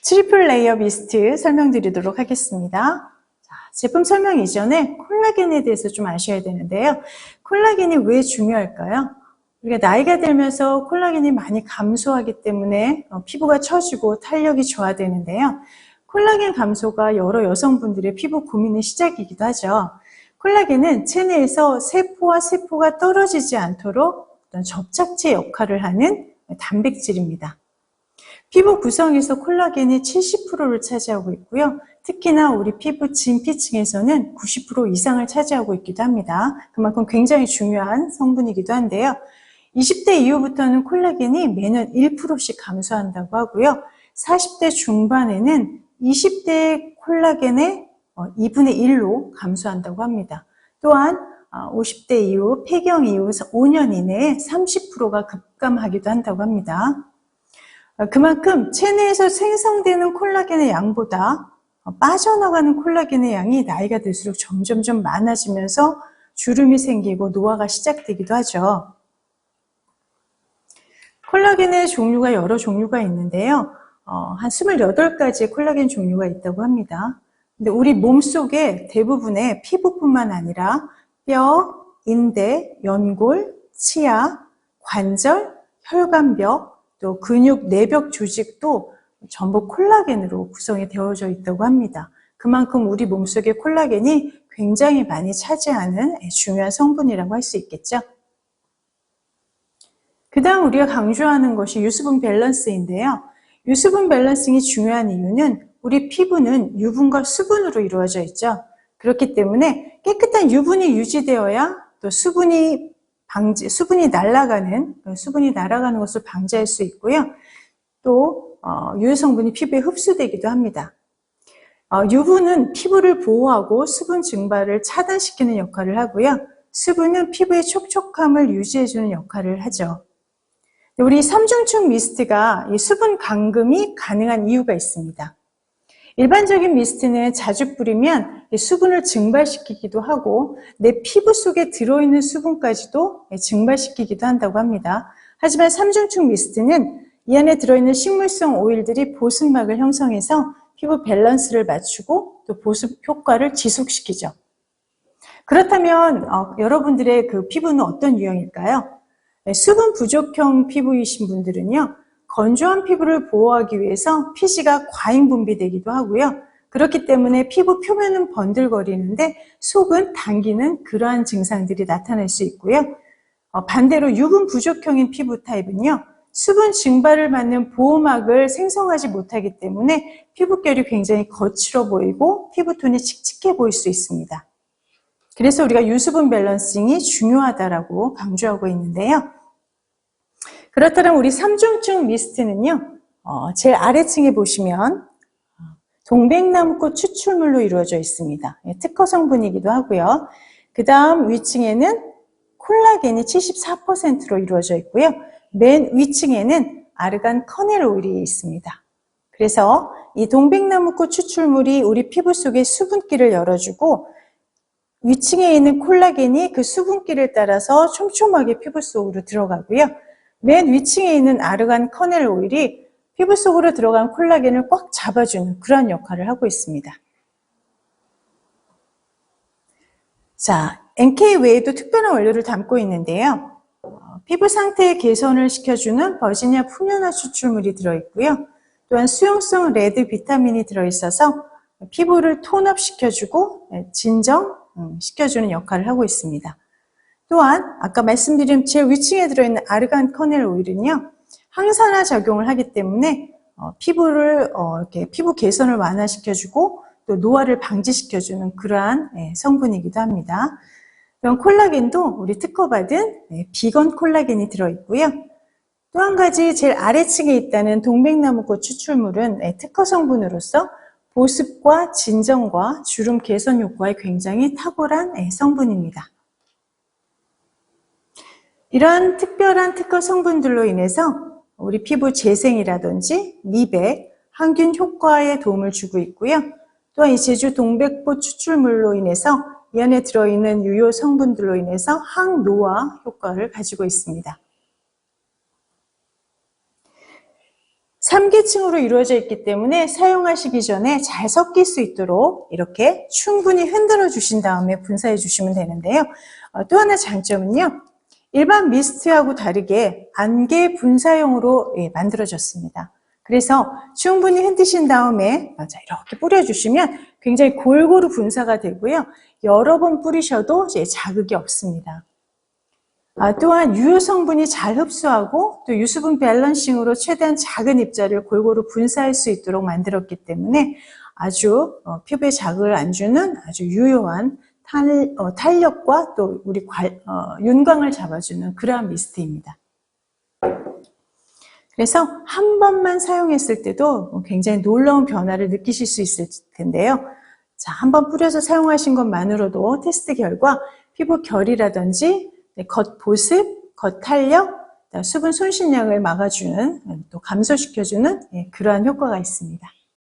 트리플 레이어 미스트 설명드리도록 하겠습니다. 자, 제품 설명 이전에 콜라겐에 대해서 좀 아셔야 되는데요. 콜라겐이 왜 중요할까요? 우리가 나이가 들면서 콜라겐이 많이 감소하기 때문에 피부가 처지고 탄력이 저하되는데요. 콜라겐 감소가 여러 여성분들의 피부 고민의 시작이기도 하죠. 콜라겐은 체내에서 세포와 세포가 떨어지지 않도록 어떤 접착제 역할을 하는 단백질입니다. 피부 구성에서 콜라겐이 70%를 차지하고 있고요. 특히나 우리 피부 진피층에서는 90% 이상을 차지하고 있기도 합니다. 그만큼 굉장히 중요한 성분이기도 한데요. 20대 이후부터는 콜라겐이 매년 1%씩 감소한다고 하고요. 40대 중반에는 20대의 콜라겐의 2분의 1로 감소한다고 합니다. 또한 50대 이후, 폐경 이후 5년 이내에 30%가 급감하기도 한다고 합니다. 그만큼 체내에서 생성되는 콜라겐의 양보다 빠져나가는 콜라겐의 양이 나이가 들수록 점점 많아지면서 주름이 생기고 노화가 시작되기도 하죠. 콜라겐의 종류가 여러 종류가 있는데요. 한 28가지의 콜라겐 종류가 있다고 합니다. 근데 우리 몸속에 대부분의 피부뿐만 아니라 뼈, 인대, 연골, 치아, 관절, 혈관벽, 또 근육 내벽 조직도 전부 콜라겐으로 구성이 되어져 있다고 합니다. 그만큼 우리 몸속에 콜라겐이 굉장히 많이 차지하는 중요한 성분이라고 할 수 있겠죠. 그 다음 우리가 강조하는 것이 유수분 밸런스인데요. 유수분 밸런싱이 중요한 이유는 우리 피부는 유분과 수분으로 이루어져 있죠. 그렇기 때문에 깨끗한 유분이 유지되어야 또 수분이 날아가는 것을 방지할 수 있고요. 또 유해 성분이 피부에 흡수되기도 합니다. 유분은 피부를 보호하고 수분 증발을 차단시키는 역할을 하고요. 수분은 피부의 촉촉함을 유지해주는 역할을 하죠. 우리 삼중축 미스트가 이 수분 감금이 가능한 이유가 있습니다. 일반적인 미스트는 자주 뿌리면 수분을 증발시키기도 하고 내 피부 속에 들어있는 수분까지도 증발시키기도 한다고 합니다. 하지만 삼중축 미스트는 이 안에 들어있는 식물성 오일들이 보습막을 형성해서 피부 밸런스를 맞추고 또 보습 효과를 지속시키죠. 그렇다면 여러분들의 그 피부는 어떤 유형일까요? 수분 부족형 피부이신 분들은요. 건조한 피부를 보호하기 위해서 피지가 과잉 분비되기도 하고요. 그렇기 때문에 피부 표면은 번들거리는데 속은 당기는 그러한 증상들이 나타날 수 있고요. 반대로 유분 부족형인 피부 타입은요. 수분 증발을 막는 보호막을 생성하지 못하기 때문에 피부결이 굉장히 거칠어 보이고 피부톤이 칙칙해 보일 수 있습니다. 그래서 우리가 유수분 밸런싱이 중요하다라고 강조하고 있는데요. 그렇다면 우리 삼중축 미스트는요, 제일 아래층에 보시면 동백나무꽃 추출물로 이루어져 있습니다. 특허 성분이기도 하고요. 그 다음 위층에는 콜라겐이 74%로 이루어져 있고요. 맨 위층에는 아르간 커넬 오일이 있습니다. 그래서 이 동백나무꽃 추출물이 우리 피부 속에 수분기를 열어주고 위층에 있는 콜라겐이 그 수분기를 따라서 촘촘하게 피부 속으로 들어가고요. 맨 위층에 있는 아르간 커넬 오일이 피부 속으로 들어간 콜라겐을 꽉 잡아주는 그런 역할을 하고 있습니다. 자, NK 외에도 특별한 원료를 담고 있는데요. 피부 상태의 개선을 시켜주는 버지니아 풍요나 추출물이 들어있고요. 또한 수용성 레드 비타민이 들어있어서 피부를 톤업 시켜주고 진정 시켜주는 역할을 하고 있습니다. 또한 아까 말씀드린 제일 위층에 들어있는 아르간 커넬 오일은요. 항산화 작용을 하기 때문에 이렇게 피부 개선을 완화시켜주고 또 노화를 방지시켜주는 그러한 성분이기도 합니다. 또한 콜라겐도 우리 특허받은 비건 콜라겐이 들어있고요. 또 한 가지 제일 아래층에 있다는 동백나무꽃 추출물은 특허 성분으로서 보습과 진정과 주름 개선 효과에 굉장히 탁월한 성분입니다. 이러한 특별한 특허 성분들로 인해서 우리 피부 재생이라든지 미백, 항균 효과에 도움을 주고 있고요. 또한 이 제주 동백꽃 추출물로 인해서 이 안에 들어있는 유효 성분들로 인해서 항노화 효과를 가지고 있습니다. 3계층으로 이루어져 있기 때문에 사용하시기 전에 잘 섞일 수 있도록 이렇게 충분히 흔들어 주신 다음에 분사해 주시면 되는데요. 또 하나 장점은요. 일반 미스트하고 다르게 안개 분사용으로 만들어졌습니다. 그래서 충분히 흔드신 다음에 이렇게 뿌려주시면 굉장히 골고루 분사가 되고요. 여러 번 뿌리셔도 자극이 없습니다. 또한 유효 성분이 잘 흡수하고 또 유수분 밸런싱으로 최대한 작은 입자를 골고루 분사할 수 있도록 만들었기 때문에 아주 피부에 자극을 안 주는 아주 유효한 탄력과 또 우리 윤광을 잡아주는 그러한 미스트입니다. 그래서 한 번만 사용했을 때도 굉장히 놀라운 변화를 느끼실 수 있을 텐데요. 자, 한 번 뿌려서 사용하신 것만으로도 테스트 결과 피부 결이라든지 겉 보습, 겉 탄력, 수분 손실량을 막아주는 또 감소시켜주는 그러한 효과가 있습니다.